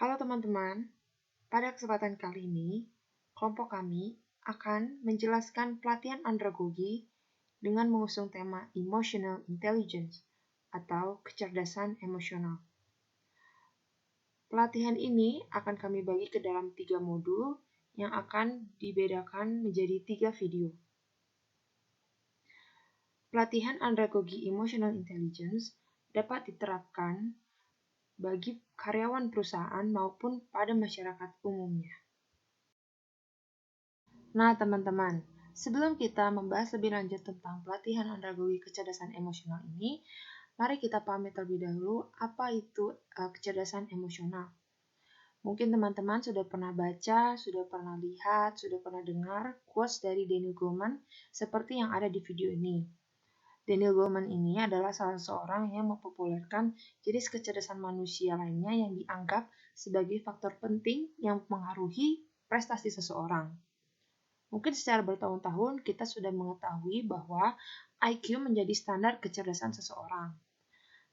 Halo teman-teman, pada kesempatan kali ini, kelompok kami akan menjelaskan pelatihan andragogi dengan mengusung tema Emotional Intelligence atau kecerdasan emosional. Pelatihan ini akan kami bagi ke dalam 3 modul yang akan dibedakan menjadi 3 video. Pelatihan andragogi Emotional Intelligence dapat diterapkan bagi karyawan perusahaan maupun pada masyarakat umumnya. Nah, teman-teman, sebelum kita membahas lebih lanjut tentang pelatihan andragogi kecerdasan emosional ini, mari kita pahami terlebih dahulu apa itu kecerdasan emosional. Mungkin teman-teman sudah pernah baca, sudah pernah lihat, sudah pernah dengar quotes dari Daniel Goleman seperti yang ada di video ini. Daniel Goleman ini adalah salah seorang yang mempopulerkan jenis kecerdasan manusia lainnya yang dianggap sebagai faktor penting yang mempengaruhi prestasi seseorang. Mungkin secara bertahun-tahun kita sudah mengetahui bahwa IQ menjadi standar kecerdasan seseorang.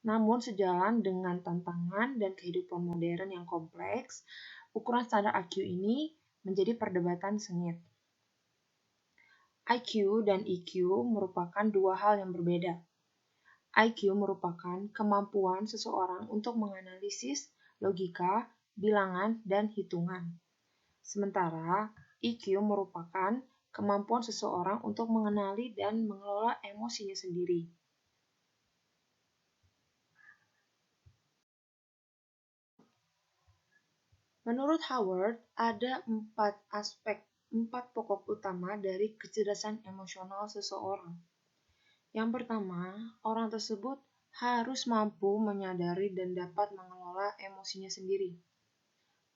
Namun sejalan dengan tantangan dan kehidupan modern yang kompleks, ukuran standar IQ ini menjadi perdebatan sengit. IQ dan EQ merupakan dua hal yang berbeda. IQ merupakan kemampuan seseorang untuk menganalisis logika, bilangan, dan hitungan. Sementara EQ merupakan kemampuan seseorang untuk mengenali dan mengelola emosinya sendiri. Menurut Howard, ada 4 pokok utama dari kecerdasan emosional seseorang. Yang pertama, orang tersebut harus mampu menyadari dan dapat mengelola emosinya sendiri.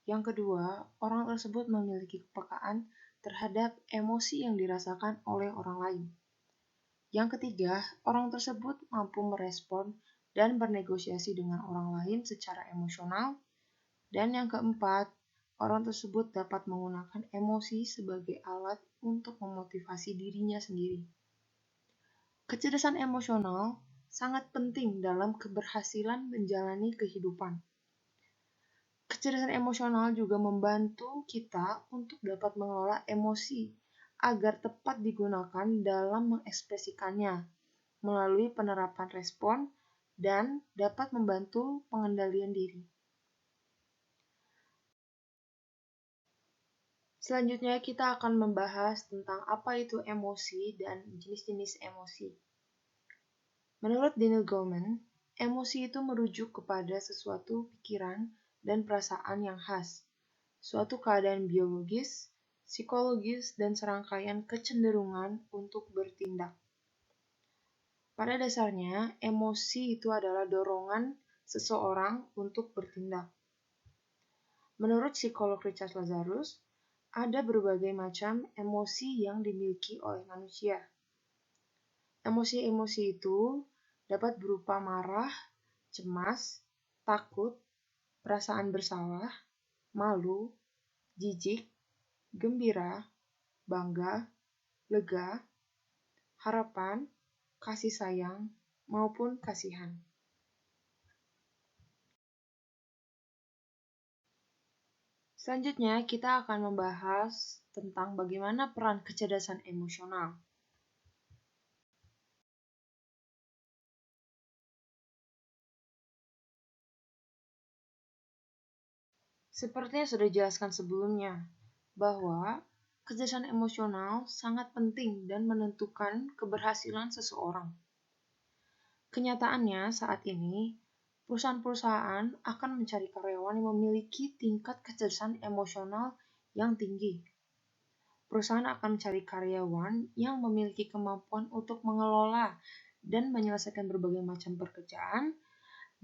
Yang kedua, orang tersebut memiliki kepekaan terhadap emosi yang dirasakan oleh orang lain. Yang ketiga, orang tersebut mampu merespon dan bernegosiasi dengan orang lain secara emosional. Dan yang keempat, orang tersebut dapat menggunakan emosi sebagai alat untuk memotivasi dirinya sendiri. Kecerdasan emosional sangat penting dalam keberhasilan menjalani kehidupan. Kecerdasan emosional juga membantu kita untuk dapat mengelola emosi agar tepat digunakan dalam mengekspresikannya melalui penerapan respon dan dapat membantu pengendalian diri. Selanjutnya kita akan membahas tentang apa itu emosi dan jenis-jenis emosi. Menurut Daniel Goleman, emosi itu merujuk kepada sesuatu pikiran dan perasaan yang khas, suatu keadaan biologis, psikologis, dan serangkaian kecenderungan untuk bertindak. Pada dasarnya, emosi itu adalah dorongan seseorang untuk bertindak. Menurut psikolog Richard Lazarus, ada berbagai macam emosi yang dimiliki oleh manusia. Emosi-emosi itu dapat berupa marah, cemas, takut, perasaan bersalah, malu, jijik, gembira, bangga, lega, harapan, kasih sayang, maupun kasihan. Selanjutnya, kita akan membahas tentang bagaimana peran kecerdasan emosional. Seperti yang sudah dijelaskan sebelumnya, bahwa kecerdasan emosional sangat penting dan menentukan keberhasilan seseorang. Kenyataannya saat ini, perusahaan-perusahaan akan mencari karyawan yang memiliki tingkat kecerdasan emosional yang tinggi. Perusahaan akan mencari karyawan yang memiliki kemampuan untuk mengelola dan menyelesaikan berbagai macam pekerjaan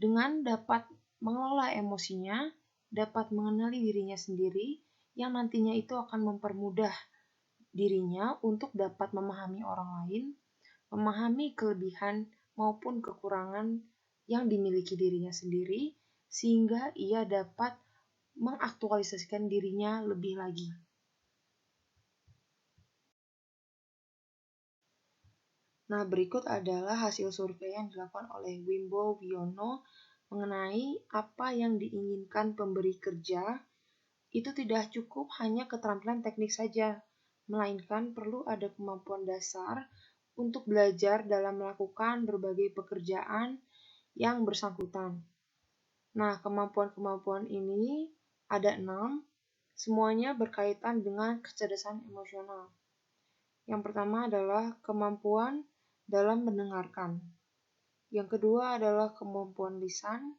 dengan dapat mengelola emosinya, dapat mengenali dirinya sendiri, yang nantinya itu akan mempermudah dirinya untuk dapat memahami orang lain, memahami kelebihan maupun kekurangan yang dimiliki dirinya sendiri, sehingga ia dapat mengaktualisasikan dirinya lebih lagi. Nah, berikut adalah hasil survei yang dilakukan oleh Wimbo Wiono mengenai apa yang diinginkan pemberi kerja, itu tidak cukup hanya keterampilan teknik saja, melainkan perlu ada kemampuan dasar untuk belajar dalam melakukan berbagai pekerjaan yang bersangkutan. Nah, kemampuan-kemampuan ini ada 6, semuanya berkaitan dengan kecerdasan emosional. Yang pertama adalah kemampuan dalam mendengarkan. Yang kedua adalah kemampuan lisan,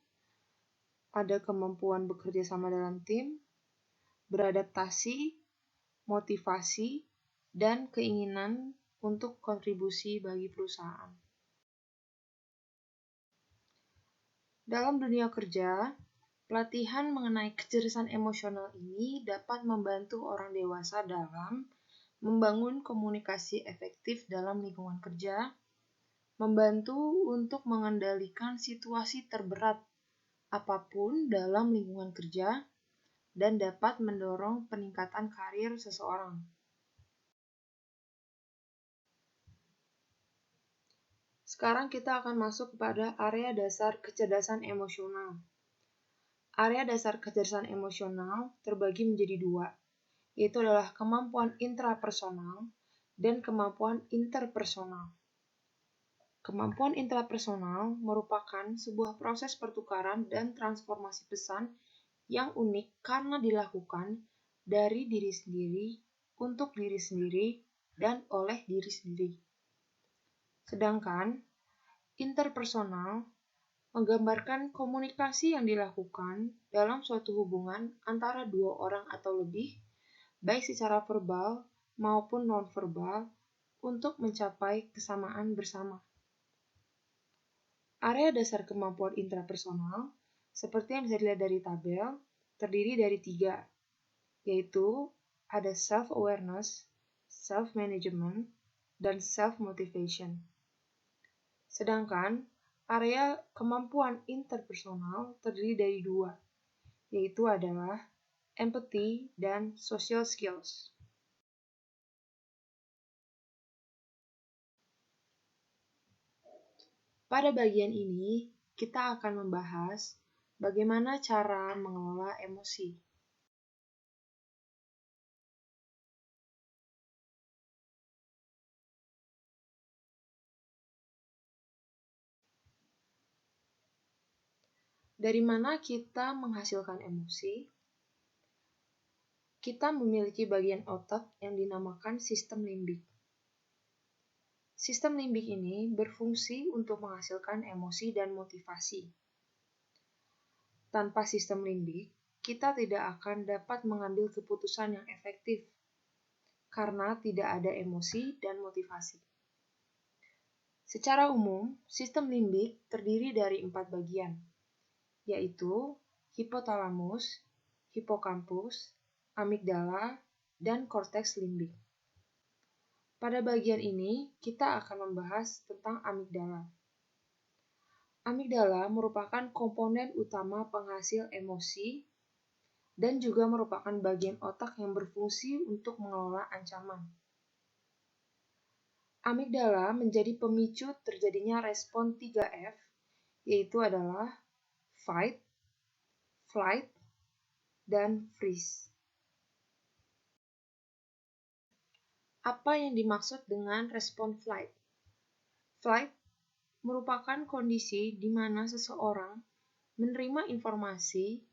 ada kemampuan bekerja sama dalam tim, beradaptasi, motivasi, dan keinginan untuk kontribusi bagi perusahaan. Dalam dunia kerja, pelatihan mengenai kecerdasan emosional ini dapat membantu orang dewasa dalam membangun komunikasi efektif dalam lingkungan kerja, membantu untuk mengendalikan situasi terberat apapun dalam lingkungan kerja, dan dapat mendorong peningkatan karir seseorang. Sekarang kita akan masuk kepada area dasar kecerdasan emosional. Area dasar kecerdasan emosional terbagi menjadi 2, yaitu adalah kemampuan intrapersonal dan kemampuan interpersonal. Kemampuan intrapersonal merupakan sebuah proses pertukaran dan transformasi pesan yang unik karena dilakukan dari diri sendiri untuk diri sendiri dan oleh diri sendiri. Sedangkan interpersonal menggambarkan komunikasi yang dilakukan dalam suatu hubungan antara 2 orang atau lebih, baik secara verbal maupun nonverbal, untuk mencapai kesamaan bersama. Area dasar kemampuan intrapersonal, seperti yang bisa dilihat dari tabel, terdiri dari 3, yaitu ada self-awareness, self-management, dan self-motivation. Sedangkan area kemampuan interpersonal terdiri dari 2, yaitu adalah empathy dan social skills. Pada bagian ini, kita akan membahas bagaimana cara mengelola emosi. Dari mana kita menghasilkan emosi? Kita memiliki bagian otak yang dinamakan sistem limbik. Sistem limbik ini berfungsi untuk menghasilkan emosi dan motivasi. Tanpa sistem limbik, kita tidak akan dapat mengambil keputusan yang efektif karena tidak ada emosi dan motivasi. Secara umum, sistem limbik terdiri dari 4 bagian, yaitu hipotalamus, hipokampus, amigdala, dan korteks limbik. Pada bagian ini, kita akan membahas tentang amigdala. Amigdala merupakan komponen utama penghasil emosi dan juga merupakan bagian otak yang berfungsi untuk mengelola ancaman. Amigdala menjadi pemicu terjadinya respon 3F, yaitu adalah fight, flight, dan freeze. Apa yang dimaksud dengan respon flight? Flight merupakan kondisi di mana seseorang menerima informasi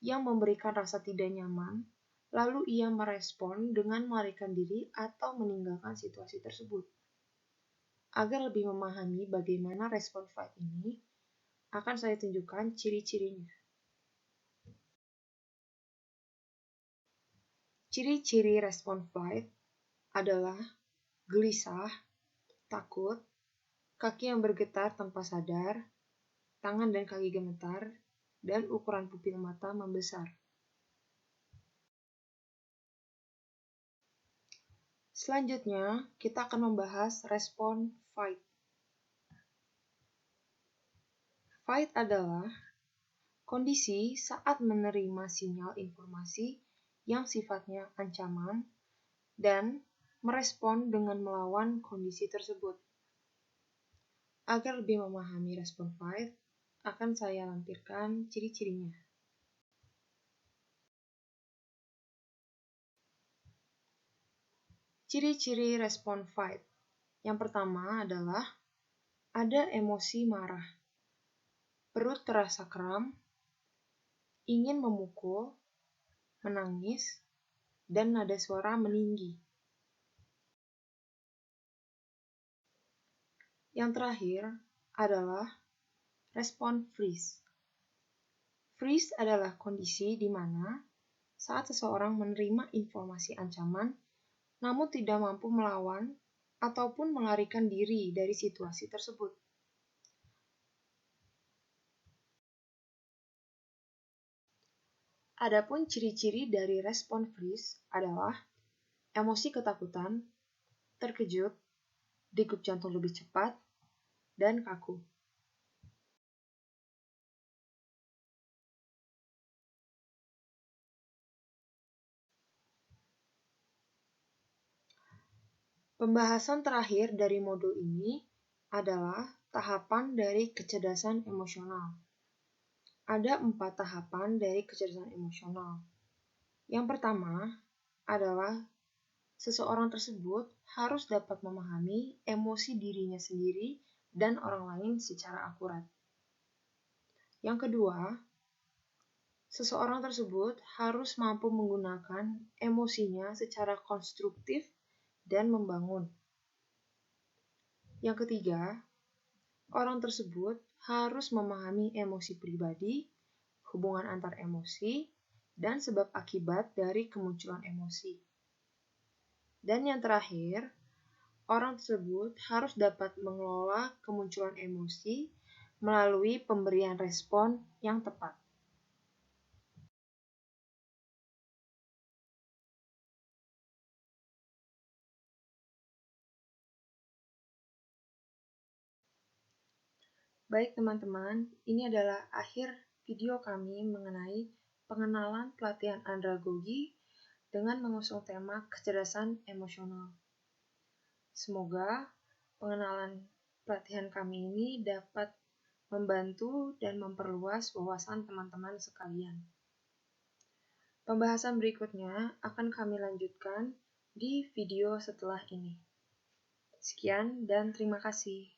yang memberikan rasa tidak nyaman, lalu ia merespon dengan melarikan diri atau meninggalkan situasi tersebut. Agar lebih memahami bagaimana respon flight ini, akan saya tunjukkan ciri-cirinya. Ciri-ciri respon flight adalah gelisah, takut, kaki yang bergetar tanpa sadar, tangan dan kaki gemetar, dan ukuran pupil mata membesar. Selanjutnya, kita akan membahas respon fight. Fight adalah kondisi saat menerima sinyal informasi yang sifatnya ancaman dan merespon dengan melawan kondisi tersebut. Agar lebih memahami respon fight, akan saya lampirkan ciri-cirinya. Ciri-ciri respon fight. Yang pertama adalah ada emosi marah. Perut terasa kram, ingin memukul, menangis, dan nada suara meninggi. Yang terakhir adalah respon freeze. Freeze adalah kondisi di mana saat seseorang menerima informasi ancaman namun tidak mampu melawan ataupun melarikan diri dari situasi tersebut. Adapun ciri-ciri dari respon freeze adalah emosi ketakutan, terkejut, degup jantung lebih cepat, dan kaku. Pembahasan terakhir dari modul ini adalah tahapan dari kecerdasan emosional. Ada 4 tahapan dari kecerdasan emosional. Yang pertama adalah seseorang tersebut harus dapat memahami emosi dirinya sendiri dan orang lain secara akurat. Yang kedua, seseorang tersebut harus mampu menggunakan emosinya secara konstruktif dan membangun. Yang ketiga, orang tersebut harus memahami emosi pribadi, hubungan antar emosi, dan sebab akibat dari kemunculan emosi. Dan yang terakhir, orang tersebut harus dapat mengelola kemunculan emosi melalui pemberian respon yang tepat. Baik teman-teman, ini adalah akhir video kami mengenai pengenalan pelatihan andragogi dengan mengusung tema kecerdasan emosional. Semoga pengenalan pelatihan kami ini dapat membantu dan memperluas wawasan teman-teman sekalian. Pembahasan berikutnya akan kami lanjutkan di video setelah ini. Sekian dan terima kasih.